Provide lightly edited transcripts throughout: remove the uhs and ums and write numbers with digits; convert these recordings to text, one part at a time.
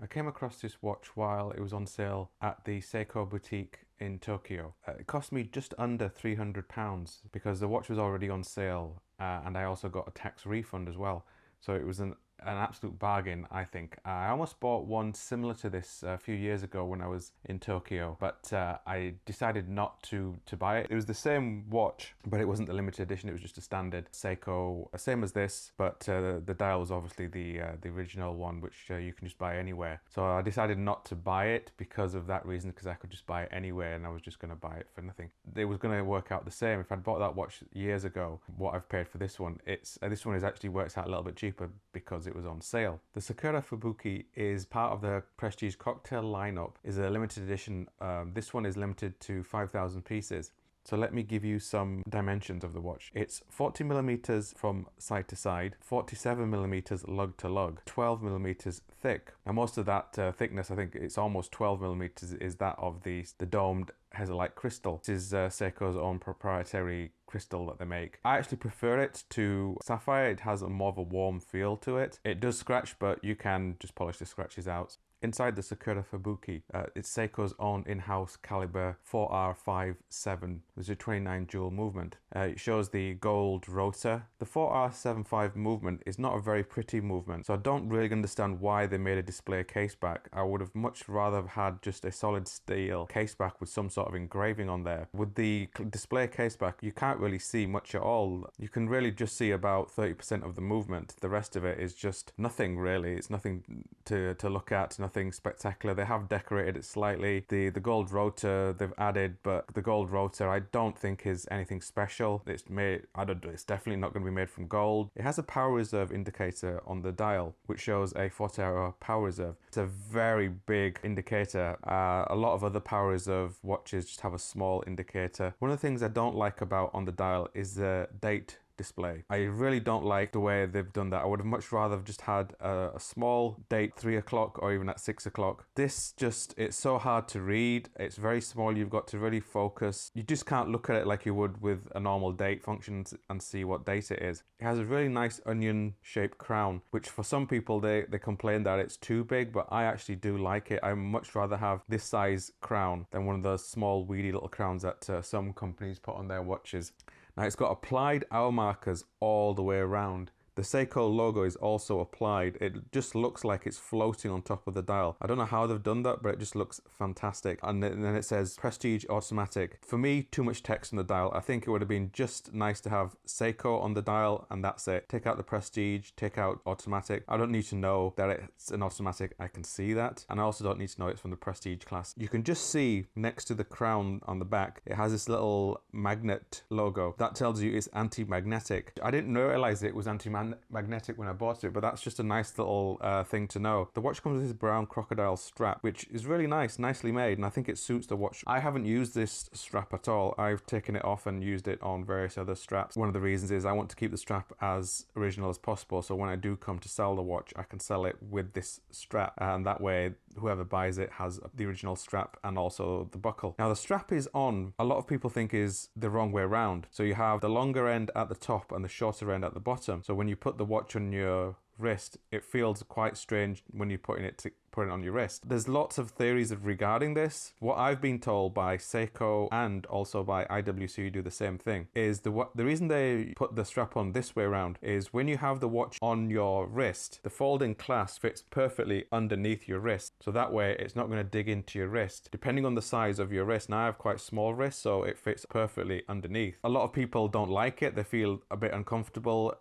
I came across this watch while it was on sale at the Seiko boutique in Tokyo. It cost me just under £300 because the watch was already on sale, and I also got a tax refund as well. So it was an absolute bargain, I think. I almost bought one similar to this a few years ago when I was in Tokyo, but I decided not to buy it. It was the same watch, but it wasn't the limited edition. It was just a standard Seiko, same as this, but the dial was obviously the original one, which you can just buy anywhere. So I decided not to buy it because of that reason, because I could just buy it anywhere and I was just going to buy it for nothing. It was going to work out the same. If I'd bought that watch years ago, what I've paid for this one, this one actually works out a little bit cheaper because it was on sale. The Sakura Fubuki is part of the Prestige cocktail lineup, is a limited edition. This one is limited to 5,000 pieces. So let me give you some dimensions of the watch. It's 40 millimeters from side to side, 47 millimeters lug to lug, 12 millimeters thick. And most of that thickness, I think it's almost 12 millimeters, is that of the domed Hazelite crystal. This is Seiko's own proprietary crystal that they make. I actually prefer it to sapphire. It has more of a warm feel to it. It does scratch, but you can just polish the scratches out. Inside the Sakura Fubuki, it's Seiko's own in-house caliber 4R57, which is a 29 jewel movement. It shows the gold rotor. The 4R75 movement is not a very pretty movement, so I don't really understand why they made a display case back. I would have much rather have had just a solid steel case back with some sort of engraving on there. With the display case back, you can't really see much at all. You can really just see about 30% of the movement. The rest of it is just nothing really. It's nothing to look at, nothing spectacular. They have decorated it slightly. The gold rotor they've added, but the gold rotor I don't think is anything special. It's made, it's definitely not going to be made from gold. It has a power reserve indicator on the dial, which shows a 40-hour power reserve. It's a very big indicator. A lot of other power reserve watches just have a small indicator. One of the things I don't like about on the dial is the date display. I really don't like the way they've done that. I would have much rather have just had a small date, 3 o'clock or even at 6 o'clock. This just, it's so hard to read. It's very small. You've got to really focus. You just can't look at it like you would with a normal date function and see what date it is. It has a really nice onion shaped crown, which for some people they complain that it's too big, but I actually do like it. I much rather have this size crown than one of those small weedy little crowns that some companies put on their watches. Now it's got applied hour markers all the way around. The Seiko logo is also applied. It just looks like it's floating on top of the dial. I don't know how they've done that, but it just looks fantastic. And then it says Prestige Automatic. For me, too much text on the dial. I think it would have been just nice to have Seiko on the dial and that's it. Take out the Prestige, take out Automatic. I don't need to know that it's an automatic. I can see that. And I also don't need to know it's from the Prestige class. You can just see next to the crown on the back, it has this little magnet logo. That tells you it's anti-magnetic. I didn't realize it was anti-magnetic when I bought it, but that's just a nice little thing to know. The watch comes with this brown crocodile strap, which is really nice, nicely made, and I think it suits the watch. I haven't used this strap at all. I've taken it off and used it on various other straps. One of the reasons is I want to keep the strap as original as possible, so when I do come to sell the watch, I can sell it with this strap, and that way whoever buys it has the original strap and also the buckle. Now the strap is on, a lot of people think is the wrong way around. So you have the longer end at the top and the shorter end at the bottom. So when you put the watch on your wrist, it feels quite strange when you're putting it on your wrist. There's lots of theories regarding this. What I've been told by Seiko and also by IWC, who do the same thing, is the reason they put the strap on this way around is when you have the watch on your wrist, the folding clasp fits perfectly underneath your wrist. So that way it's not going to dig into your wrist. Depending on the size of your wrist, now I have quite small wrists, so it fits perfectly underneath. A lot of people don't like it. They feel a bit uncomfortable.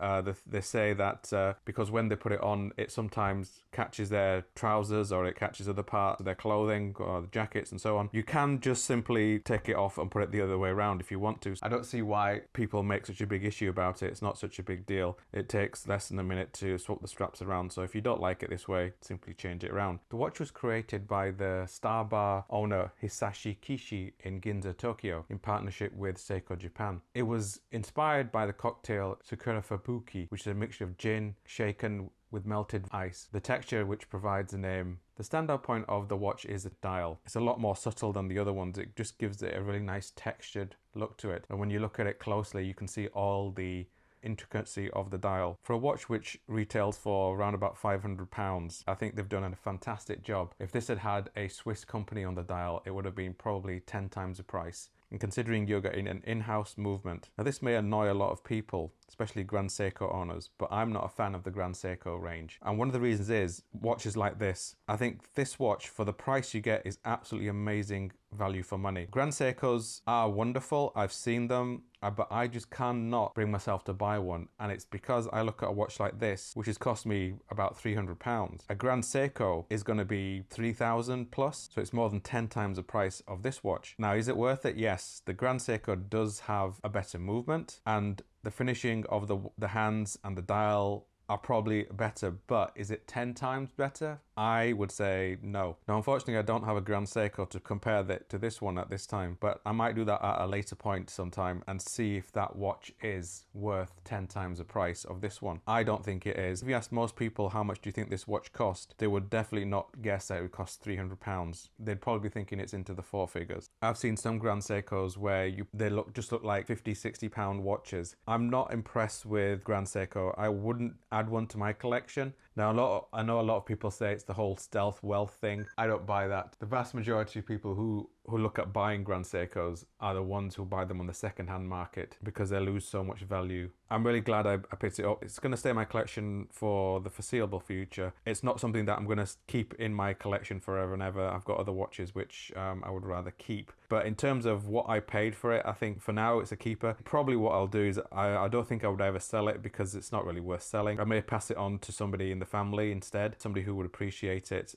They say that because when they put it on, it sometimes catches their trousers or it catches other parts of their clothing or the jackets and so on. You can just simply take it off and put it the other way around if you want to. I don't see why people make such a big issue about it. It's not such a big deal. It takes less than a minute to swap the straps around, so if you don't like it this way, simply change it around. The watch was created by the Star Bar owner Hisashi Kishi in Ginza, Tokyo, in partnership with Seiko Japan. It was inspired by the cocktail Sakura Fubuki, which is a mixture of gin shaken with melted ice, the texture which provides the name. The standout point of the watch is the dial. It's a lot more subtle than the other ones. It just gives it a really nice textured look to it. And when you look at it closely, you can see all the intricacy of the dial. For a watch which retails for around about £500, I think they've done a fantastic job. If this had had a Swiss company on the dial, it would have been probably 10 times the price. And considering you're getting an in-house movement. Now this may annoy a lot of people, especially Grand Seiko owners, but I'm not a fan of the Grand Seiko range. And one of the reasons is watches like this. I think this watch, for the price you get, is absolutely amazing value for money. Grand Seikos are wonderful. I've seen them, but I just cannot bring myself to buy one. And it's because I look at a watch like this, which has cost me about £300. A Grand Seiko is going to be 3,000 plus, so it's more than 10 times the price of this watch. Now, is it worth it? Yes. The Grand Seiko does have a better movement, and the finishing of the hands and the dial are probably better, but is it 10 times better? I would say no. Now, unfortunately, I don't have a Grand Seiko to compare that to this one at this time, but I might do that at a later point sometime and see if that watch is worth 10 times the price of this one. I don't think it is. If you ask most people how much do you think this watch cost, they would definitely not guess that it would cost £300. They'd probably be thinking it's into the four figures. I've seen some Grand Seikos where they just look like £50-60 watches. I'm not impressed with Grand Seiko. I wouldn't add one to my collection. Now, I know a lot of people say it's the whole stealth wealth thing. I don't buy that. The vast majority of people who look at buying Grand Seikos are the ones who buy them on the second-hand market because they lose so much value. I'm really glad I picked it up. It's going to stay in my collection for the foreseeable future. It's not something that I'm going to keep in my collection forever and ever. I've got other watches which I would rather keep. But in terms of what I paid for it, I think for now it's a keeper. Probably what I'll do is I don't think I would ever sell it because it's not really worth selling. I may pass it on to somebody in the family instead, somebody who would appreciate it.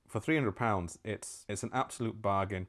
For £300, it's an absolute bargain.